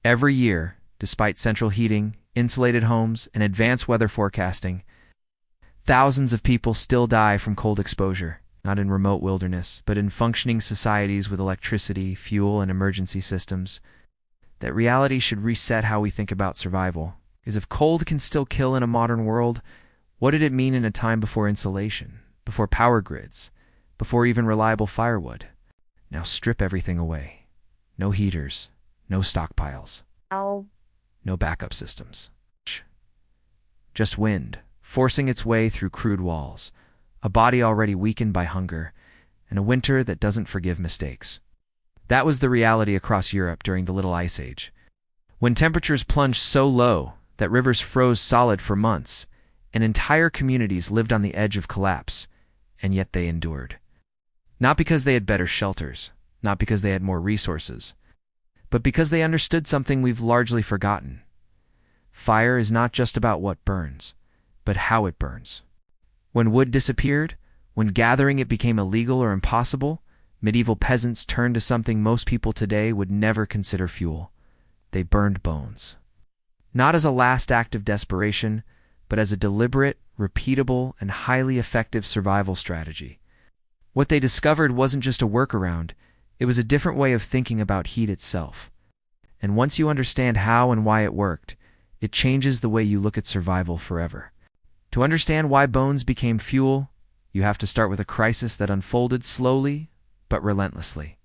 Every year, despite central heating, insulated homes, and advanced weather forecasting, thousands of people still die from cold exposure, not in remote wilderness, but in functioning societies with electricity, fuel, and emergency systems. That reality should reset how we think about survival. Because if cold can still kill in a modern world, what did it mean in a time before insulation, before power grids, before even reliable firewood? Now strip everything away. No heaters, no stockpiles, no backup systems. Just wind, forcing its way through crude walls, a body already weakened by hunger, and a winter that doesn't forgive mistakes. That was the reality across Europe during the Little Ice Age, when temperatures plunged so low that rivers froze solid for months, and entire communities lived on the edge of collapse, and yet they endured. Not because they had better shelters, not because they had more resources, but because they understood something we've largely forgotten. Fire is not just about what burns, but how it burns. When wood disappeared, when gathering it became illegal or impossible, medieval peasants turned to something most people today would never consider fuel. They burned bones. Not as a last act of desperation, but as a deliberate, repeatable, and highly effective survival strategy. What they discovered wasn't just a workaround, it was a different way of thinking about heat itself. And once you understand how and why it worked, it changes the way you look at survival forever. To understand why bones became fuel, you have to start with a crisis that unfolded slowly but relentlessly.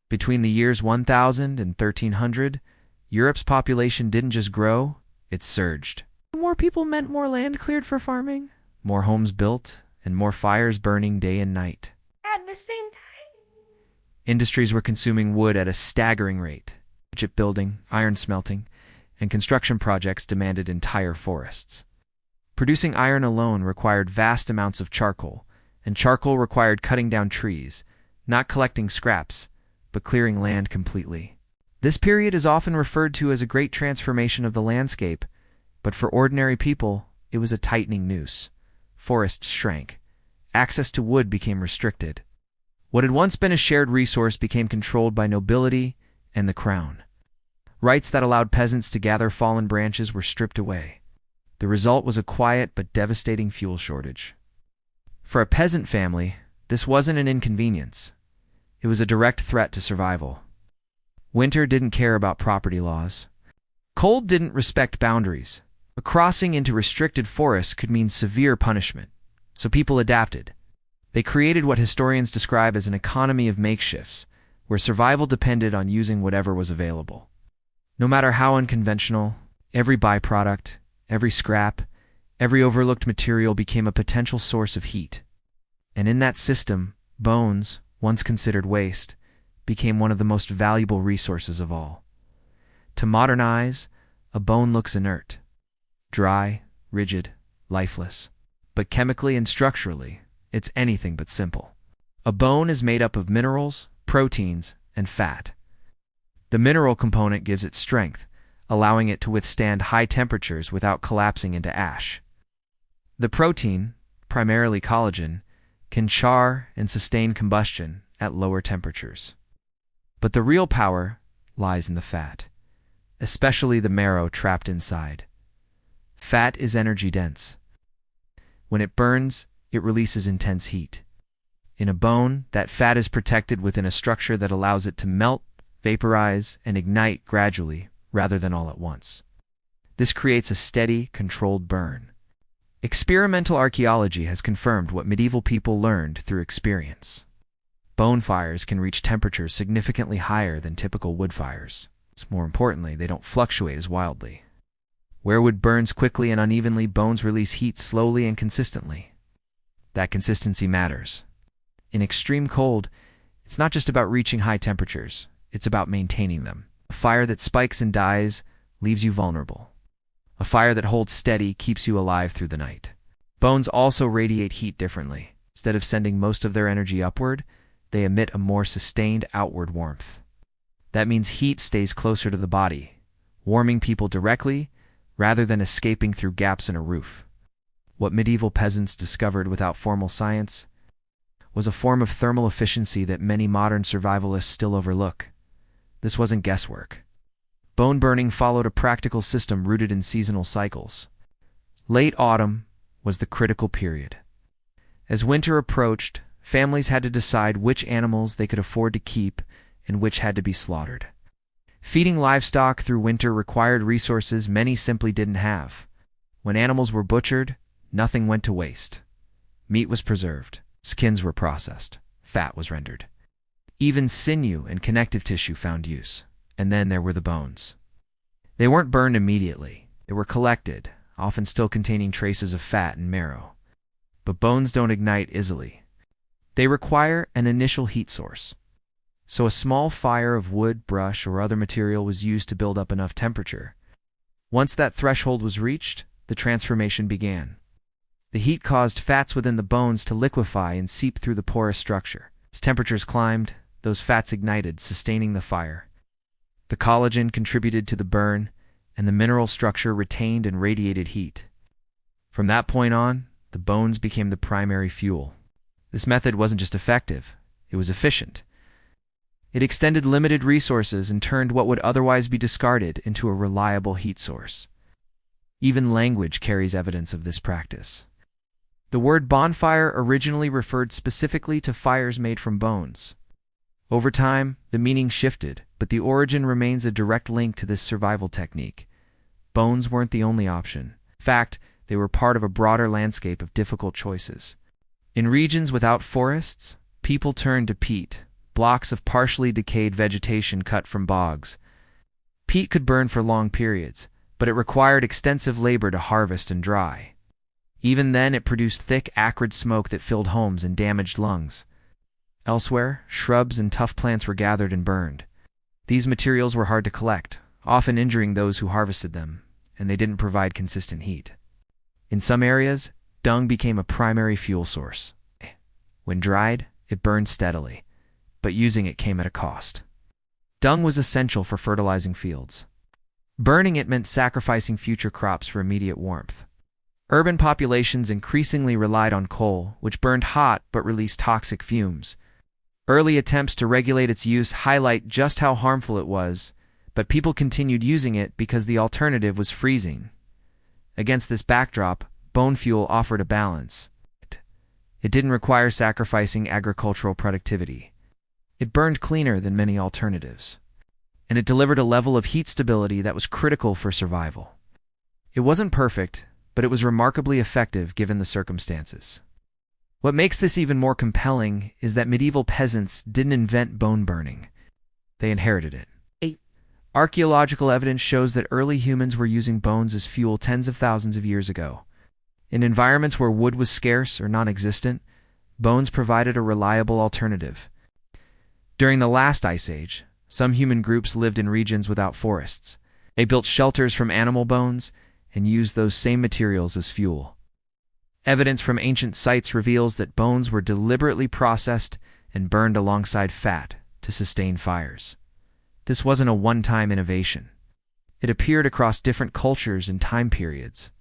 Between the years 1000 and 1300, Europe's population didn't just grow, it surged. More people meant more land cleared for farming, more homes built, and more fires burning day and night. At the same time, Industries were consuming wood at a staggering rate. Shipbuilding, iron smelting, and construction projects demanded entire forests. Producing iron alone required vast amounts of charcoal, and charcoal required cutting down trees, not collecting scraps, but clearing land completely. This period is often referred to as a great transformation of the landscape, but for ordinary people, it was a tightening noose. Forests shrank. Access to wood became restricted. What had once been a shared resource became controlled by nobility and the crown. Rights that allowed peasants to gather fallen branches were stripped away. The result was a quiet but devastating fuel shortage. For a peasant family, this wasn't an inconvenience. It was a direct threat to survival. Winter didn't care about property laws. Cold didn't respect boundaries. A crossing into restricted forests could mean severe punishment, so people adapted. They created what historians describe as an economy of makeshifts, where survival depended on using whatever was available. No matter how unconventional, every byproduct, every scrap, every overlooked material became a potential source of heat. And in that system, bones, once considered waste, became one of the most valuable resources of all. To modernize, a bone looks inert. Dry, rigid, lifeless. But chemically and structurally, it's anything but simple. A bone is made up of minerals, proteins, and fat. The mineral component gives it strength, allowing it to withstand high temperatures without collapsing into ash. The protein, primarily collagen, can char and sustain combustion at lower temperatures. But the real power lies in the fat, especially the marrow trapped inside. Fat is energy-dense. When it burns, it releases intense heat. In a bone, that fat is protected within a structure that allows it to melt, vaporize, and ignite gradually, rather than all at once. This creates a steady, controlled burn. Experimental archaeology has confirmed what medieval people learned through experience. Bone fires can reach temperatures significantly higher than typical wood fires. More importantly, they don't fluctuate as wildly. Where wood burns quickly and unevenly, bones release heat slowly and consistently. That consistency matters. In extreme cold, it's not just about reaching high temperatures, it's about maintaining them. A fire that spikes and dies leaves you vulnerable. A fire that holds steady keeps you alive through the night. Bones also radiate heat differently. Instead of sending most of their energy upward, they emit a more sustained outward warmth. That means heat stays closer to the body, warming people directly rather than escaping through gaps in a roof. What medieval peasants discovered without formal science was a form of thermal efficiency that many modern survivalists still overlook. This wasn't guesswork. Bone burning followed a practical system rooted in seasonal cycles. Late autumn was the critical period. As winter approached, families had to decide which animals they could afford to keep and which had to be slaughtered. Feeding livestock through winter required resources many simply didn't have. When animals were butchered, nothing went to waste. Meat was preserved, skins were processed, fat was rendered. Even sinew and connective tissue found use. And then there were the bones. They weren't burned immediately. They were collected, often still containing traces of fat and marrow. But bones don't ignite easily. They require an initial heat source. So a small fire of wood, brush, or other material was used to build up enough temperature. Once that threshold was reached, the transformation began. The heat caused fats within the bones to liquefy and seep through the porous structure. As temperatures climbed, those fats ignited, sustaining the fire. The collagen contributed to the burn, and the mineral structure retained and radiated heat. From that point on, the bones became the primary fuel. This method wasn't just effective, it was efficient. It extended limited resources and turned what would otherwise be discarded into a reliable heat source. Even language carries evidence of this practice. The word bonfire originally referred specifically to fires made from bones. Over time, the meaning shifted, but the origin remains a direct link to this survival technique. Bones weren't the only option. In fact, they were part of a broader landscape of difficult choices. In regions without forests, people turned to peat, blocks of partially decayed vegetation cut from bogs. Peat could burn for long periods, but it required extensive labor to harvest and dry. Even then, it produced thick, acrid smoke that filled homes and damaged lungs. Elsewhere, shrubs and tough plants were gathered and burned. These materials were hard to collect, often injuring those who harvested them, and they didn't provide consistent heat. In some areas, dung became a primary fuel source. When dried, it burned steadily, but using it came at a cost. Dung was essential for fertilizing fields. Burning it meant sacrificing future crops for immediate warmth. Urban populations increasingly relied on coal, which burned hot but released toxic fumes. Early attempts to regulate its use highlight just how harmful it was, but people continued using it because the alternative was freezing. Against this backdrop, bone fuel offered a balance. It didn't require sacrificing agricultural productivity. It burned cleaner than many alternatives. And it delivered a level of heat stability that was critical for survival. It wasn't perfect, but it was remarkably effective given the circumstances. What makes this even more compelling is that medieval peasants didn't invent bone burning. They inherited it. Archaeological evidence shows that early humans were using bones as fuel tens of thousands of years ago. In environments where wood was scarce or non-existent, bones provided a reliable alternative. During the last ice age, some human groups lived in regions without forests. They built shelters from animal bones and used those same materials as fuel. Evidence from ancient sites reveals that bones were deliberately processed and burned alongside fat to sustain fires. This wasn't a one-time innovation. It appeared across different cultures and time periods.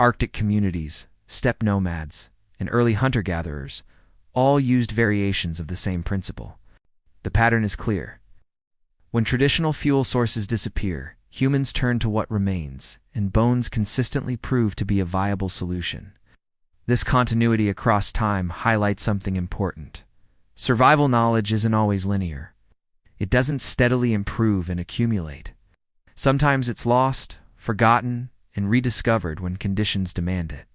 Arctic communities, steppe nomads, and early hunter-gatherers all used variations of the same principle. The pattern is clear. When traditional fuel sources disappear, humans turn to what remains, and bones consistently prove to be a viable solution. This continuity across time highlights something important. Survival knowledge isn't always linear. It doesn't steadily improve and accumulate. Sometimes it's lost, forgotten, and rediscovered when conditions demand it.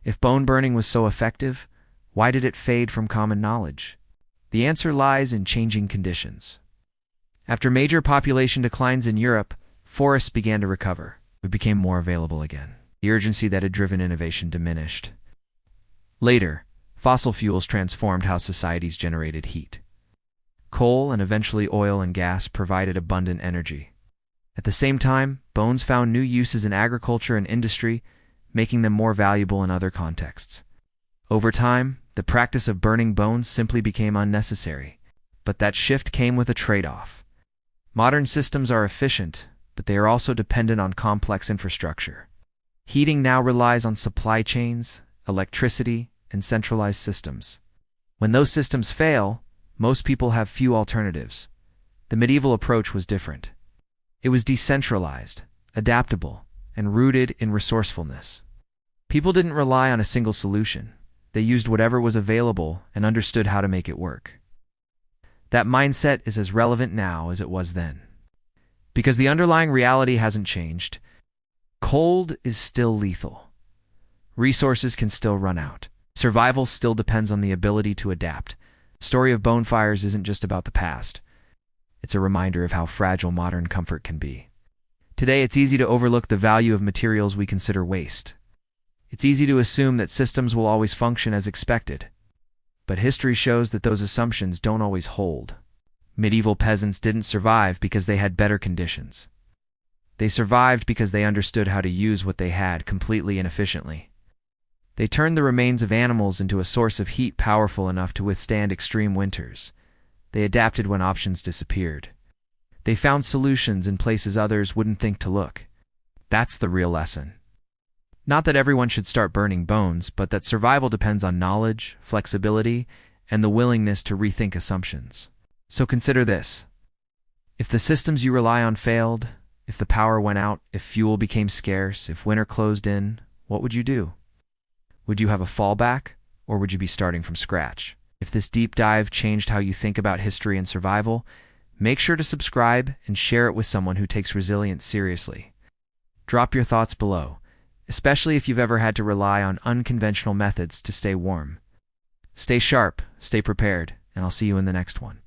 If bone burning was so effective, why did it fade from common knowledge? The answer lies in changing conditions. After major population declines in Europe, forests began to recover. It became more available again. The urgency that had driven innovation diminished. Later, fossil fuels transformed how societies generated heat. Coal and eventually oil and gas provided abundant energy. At the same time, bones found new uses in agriculture and industry, making them more valuable in other contexts. Over time, the practice of burning bones simply became unnecessary, but that shift came with a trade-off. Modern systems are efficient, but they are also dependent on complex infrastructure. Heating now relies on supply chains, electricity, and centralized systems. When those systems fail, most people have few alternatives. The medieval approach was different. It was decentralized, adaptable, and rooted in resourcefulness. People didn't rely on a single solution. They used whatever was available and understood how to make it work. That mindset is as relevant now as it was then. Because the underlying reality hasn't changed. Cold is still lethal. Resources can still run out. Survival still depends on the ability to adapt. The story of bonfires isn't just about the past. It's a reminder of how fragile modern comfort can be. Today, it's easy to overlook the value of materials we consider waste. It's easy to assume that systems will always function as expected. But history shows that those assumptions don't always hold. Medieval peasants didn't survive because they had better conditions. They survived because they understood how to use what they had completely and efficiently. They turned the remains of animals into a source of heat powerful enough to withstand extreme winters. They adapted when options disappeared. They found solutions in places others wouldn't think to look. That's the real lesson. Not that everyone should start burning bones, but that survival depends on knowledge, flexibility, and the willingness to rethink assumptions. So consider this. If the systems you rely on failed, if the power went out, if fuel became scarce, if winter closed in, what would you do? Would you have a fallback, or would you be starting from scratch? If this deep dive changed how you think about history and survival, make sure to subscribe and share it with someone who takes resilience seriously. Drop your thoughts below, especially if you've ever had to rely on unconventional methods to stay warm. Stay sharp, stay prepared, and I'll see you in the next one.